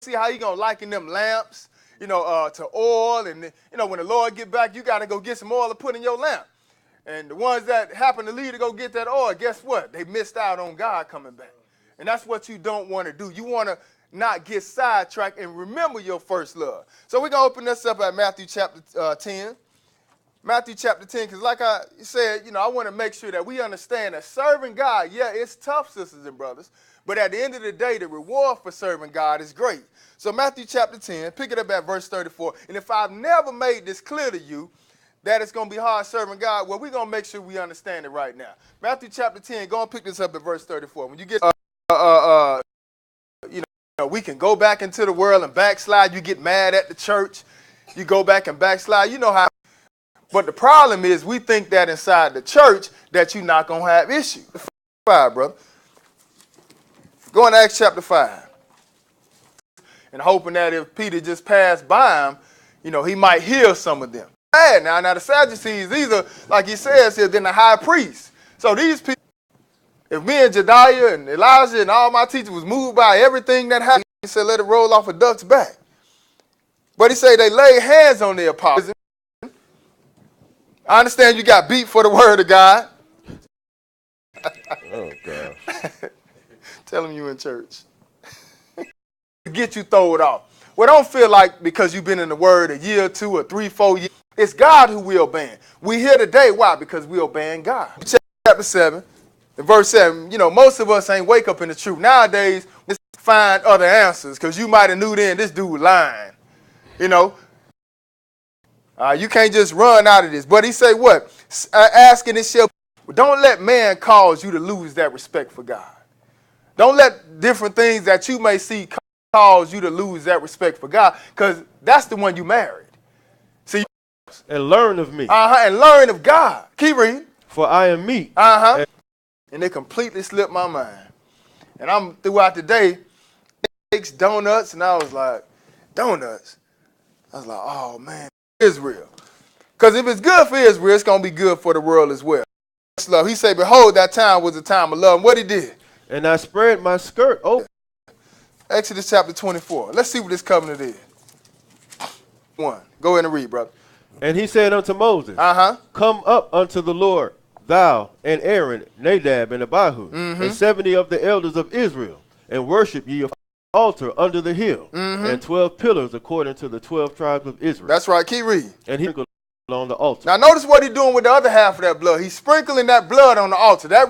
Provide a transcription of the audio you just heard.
see how he going to liken them lamps, to oil. And, when the Lord get back, you got to go get some oil to put in your lamp. And the ones that happen to leave to go get that oil, guess what? They missed out on God coming back. And that's what you don't want to do. You want to not get sidetracked and remember your first love. So we're going to open this up at Matthew chapter 10. Matthew chapter 10, because like I said, I want to make sure that we understand that serving God, yeah, it's tough, sisters and brothers. But at the end of the day, the reward for serving God is great. So Matthew chapter 10, pick it up at verse 34. And if I've never made this clear to you, that it's going to be hard serving God, well, we're going to make sure we understand it right now. Matthew chapter 10, go and pick this up at verse 34. When you get, we can go back into the world and backslide. You get mad at the church. You go back and backslide. You know how. But the problem is we think that inside the church that you're not going to have issues. 5, brother. Go in Acts chapter 5. And hoping that if Peter just passed by him, he might heal some of them. Now the Sadducees, these are, like he says here, then the high priest. So these people, if me and Jediah and Elijah and all my teachers was moved by everything that happened, he said, let it roll off a duck's back. But he said they laid hands on the apostles. I understand you got beat for the word of God. Oh, God. Tell him you in church. Get you thrown off. Well, don't feel like because you've been in the word a year, 2 or 3, 4 years. It's God who we obeying. We here today. Why? Because we obeying God. Chapter 7, and verse 7. Most of us ain't wake up in the truth. Nowadays, we find other answers because you might have knew then this dude lying. You can't just run out of this. But he say what? Asking it shall. Don't let man cause you to lose that respect for God. Don't let different things that you may see cause you to lose that respect for God, because that's the one you married. See, and learn of me. And learn of God. Keep reading. For I am meek. And it completely slipped my mind. And I'm throughout the day, cakes, donuts, and I was like, donuts. I was like, oh man, Israel. Because if it's good for Israel, it's going to be good for the world as well. Love. He said, behold, that time was a time of love. And what he did? And I spread my skirt open. Exodus chapter 24. Let's see what this covenant is. 1. Go ahead and read, brother. And he said unto Moses, come up unto the Lord, thou and Aaron, Nadab and Abihu, and 70 of the elders of Israel, and worship ye a altar under the hill, and 12 pillars according to the 12 tribes of Israel. That's right. Keep reading. And he sprinkled on the altar. Now notice what he's doing with the other half of that blood. He's sprinkling that blood on the altar. That